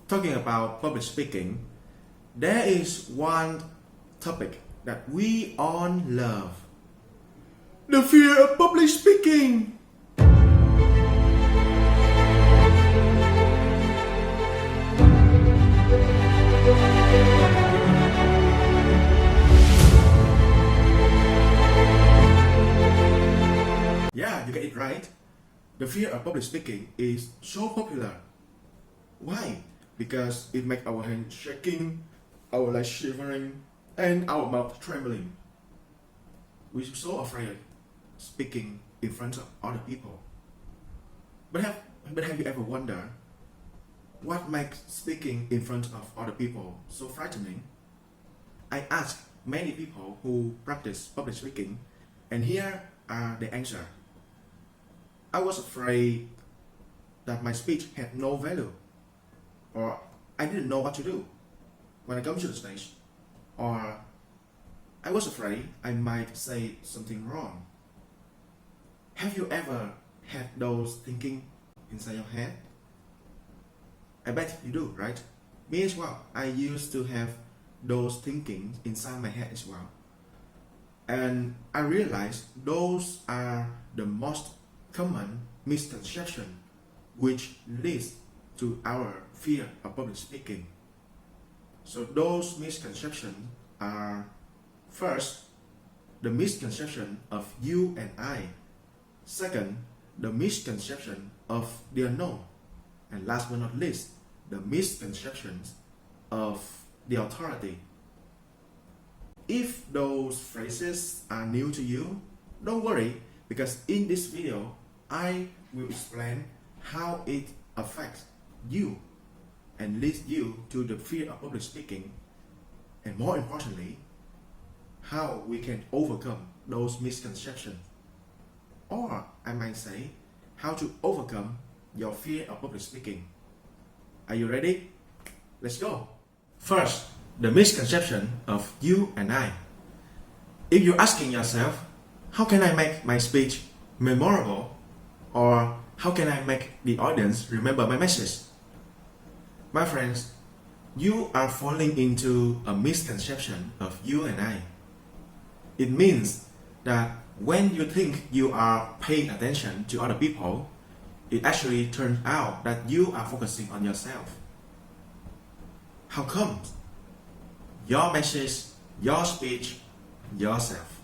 talking about public speaking, there is one topic that we all love. The fear of public speaking. Yeah, you get it right. The fear of public speaking is so popular. Why? Because it makes our hands shaking, our legs shivering, and our mouth trembling. We're so afraid of speaking in front of other people. But have you ever wondered what makes speaking in front of other people so frightening? I asked many people who practice public speaking, and here are the answers. I was afraid that my speech had no value, or I didn't know what to do when I come to the stage, or I was afraid I might say something wrong. Have you ever had those thinking inside your head? I bet you do, right? Me as well. I used to have those thinking inside my head as well. And I realized those are the most common misconception which leads to our fear of public speaking. So those misconceptions are: first, the misconception of you and I; second, the misconception of the unknown; and last but not least, the misconceptions of the authority. If those phrases are new to you, don't worry, because in this video I will explain how it affects you and leads you to the fear of public speaking, and more importantly, how we can overcome those misconceptions, or I might say, how to overcome your fear of public speaking. Are you ready? Let's go. First, the misconception of you and I. If you're asking yourself, how can I make my speech memorable, or how can I make the audience remember my message? My friends, you are falling into a misconception of you and I. It means that when you think you are paying attention to other people, it actually turns out that you are focusing on yourself. How come? Your message, your speech, yourself.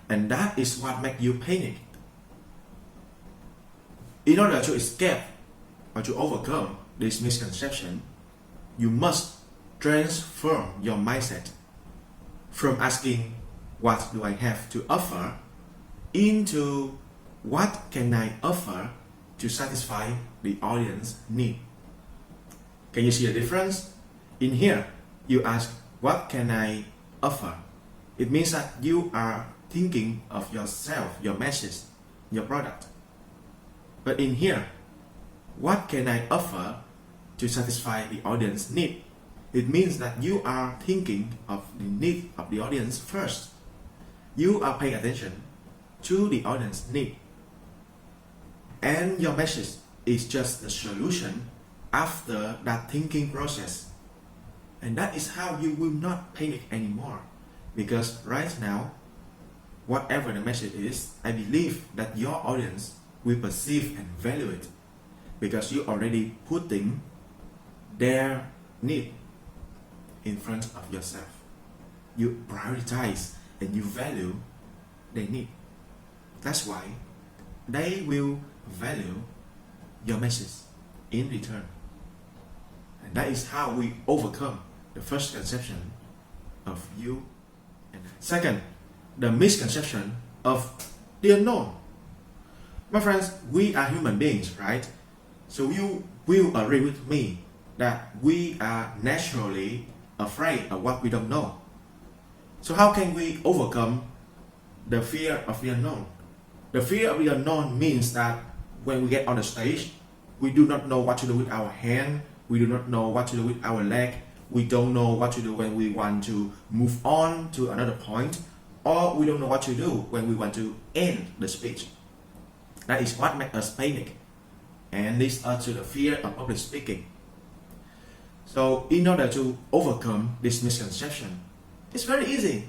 And that is what makes you panic. In order to escape or to overcome this misconception, you must transform your mindset from asking, what do I have to offer, into what can I offer to satisfy the audience need. Can you see the difference? In here, you ask, what can I offer? It means that you are thinking of yourself, your message, your product. But in here, what can I offer to satisfy the audience need? It means that you are thinking of the need of the audience first. You are paying attention to the audience need. And your message is just the solution after that thinking process. And that is how you will not panic anymore. Because right now, whatever the message is, I believe that your audience will perceive and value it, because you already putting their need in front of yourself. You prioritize and you value their need. That's why they will value your message in return. And that is how we overcome the first conception of you and I. Second, the misconception of the unknown. My friends, we are human beings, right? So you will agree with me that we are naturally afraid of what we don't know. So how can we overcome the fear of the unknown? The fear of the unknown means that when we get on the stage, we do not know what to do with our hand, we do not know what to do with our leg, we don't know what to do when we want to move on to another point, or we don't know what to do when we want to end the speech. That is what makes us panic and leads us to the fear of public speaking. So in order to overcome this misconception, it's very easy.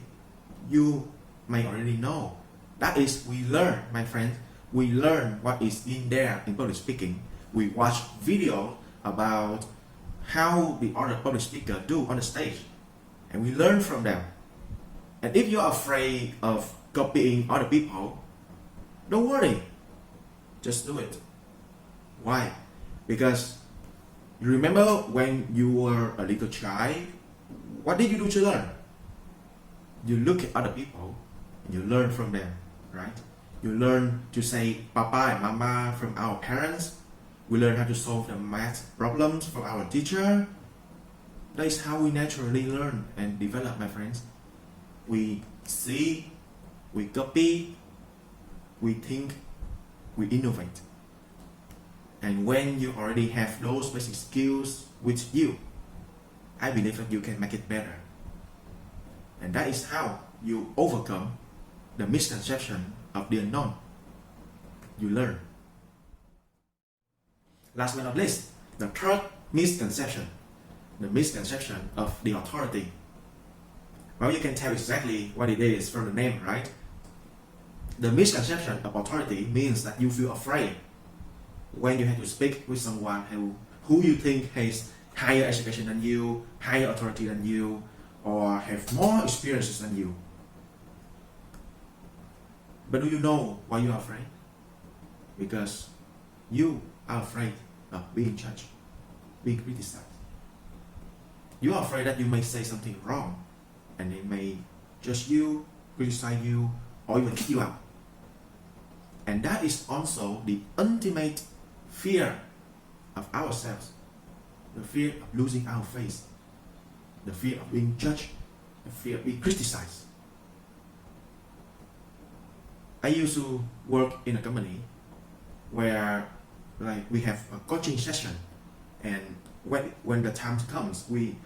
You may already know. That is, we learn, my friend, we learn what is in there in public speaking. We watch video about how the other public speaker do on the stage, and we learn from them. And if you're afraid of copying other people, don't worry, just do it. Why? Because you remember when you were a little child, what did you do to learn? You look at other people and you learn from them, right? You learn to say papa and mama from our parents. We learn how to solve the math problems from our teacher. That is how we naturally learn and develop, my friends. We see, we copy, we think, we innovate. And when you already have those basic skills with you, I believe that you can make it better. And that is how you overcome the misconception of the unknown. You learn. Last but not least, the third misconception, the misconception of the authority. Well, you can tell exactly what it is from the name, right? The misconception of authority means that you feel afraid when you have to speak with someone who you think has higher education than you, higher authority than you, or have more experiences than you. But do you know why you are afraid? Because you are afraid of being judged, being criticized. You are afraid that you may say something wrong and they may judge you, criticize you, or even kick you out. And that is also the ultimate fear of ourselves, the fear of losing our face, the fear of being judged, the fear of being criticized. I used to work in a company where we have a coaching session, and when the time comes, we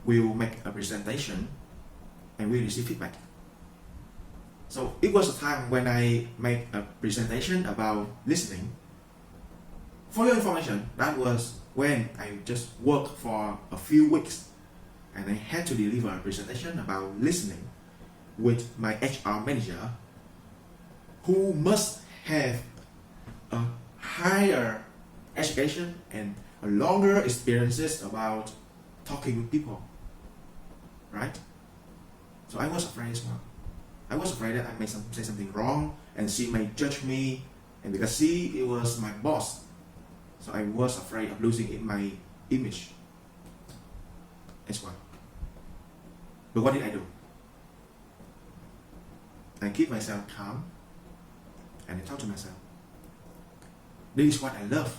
will make a presentation and we receive feedback. So it was a time when I made a presentation about listening. For your information, that was when I just worked for a few weeks and I had to deliver a presentation about listening with my HR manager, who must have a higher education and a longer experiences about talking with people, right? So I was afraid as well. I was afraid that I may say something wrong and she may judge me, and because she was my boss, so I was afraid of losing my image as well. But what did I do? I keep myself calm and I talk to myself. This is what I love.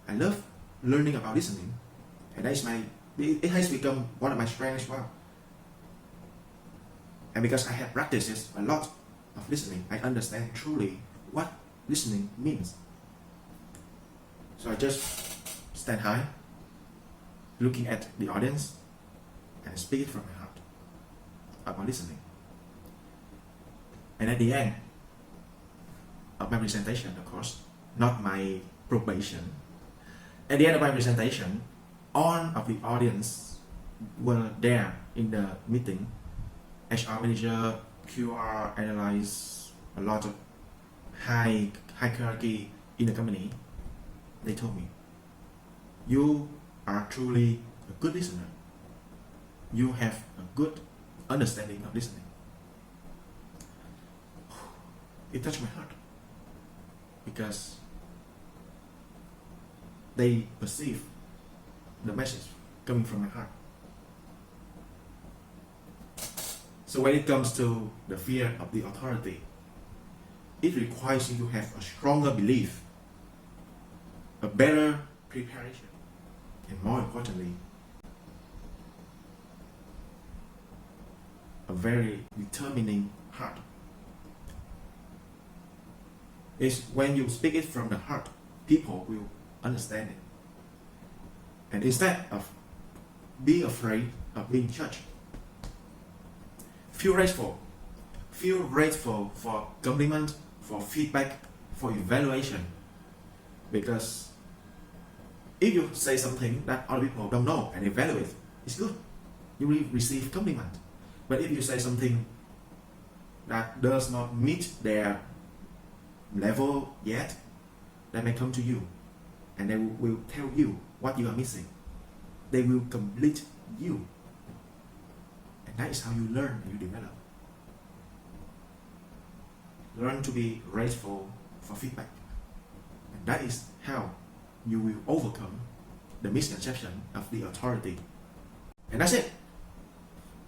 I love learning about listening, and it has become one of my strengths as well. And because I have practiced a lot of listening, I understand truly what listening means. So I just stand high, looking at the audience, and speak it from my heart about listening. And at the end of my presentation, of course, not my probation, at the end of my presentation, all of the audience were there in the meeting. HR manager, QR, analyze, a lot of high hierarchy in the company. They told me, you are truly a good listener. You have a good understanding of listening. It touched my heart because they perceive the message coming from my heart. So when it comes to the fear of the authority, it requires you to have a stronger belief, a better preparation, and more importantly, a very determining heart. It's when you speak it from the heart, people will understand it. And instead of being afraid of being judged, feel grateful for compliment, for feedback, for evaluation, because If you say something that other people don't know and evaluate, it's good. You will receive compliment. But if you say something that does not meet their level yet, they may come to you and they will tell you what you are missing. They will complete you. And that is how you learn and you develop. Learn to be grateful for feedback. And that is how you will overcome the misconception of the authority. And that's it.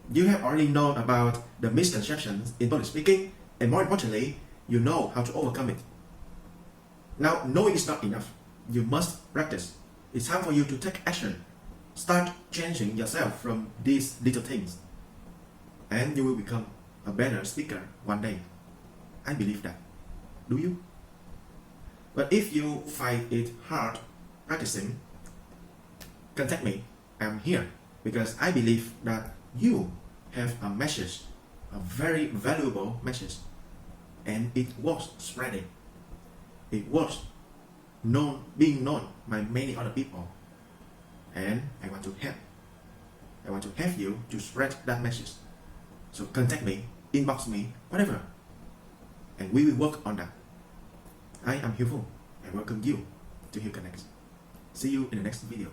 You have already known about the misconceptions in public speaking, and more importantly, you know how to overcome it. Now, knowing is not enough. You must practice. It's time for you to take action. Start changing yourself from these little things, and you will become a better speaker one day. I believe that. Do you? But if you find it hard practicing, contact me. I'm here because I believe that you have a message, a very valuable message, and it was spreading. It was being known by many other people, and I want to help. I want to help you to spread that message. So contact me, inbox me, whatever, and we will work on that. I am Hiếu Phùng. I welcome you to Hiếu Connect. See you in the next video.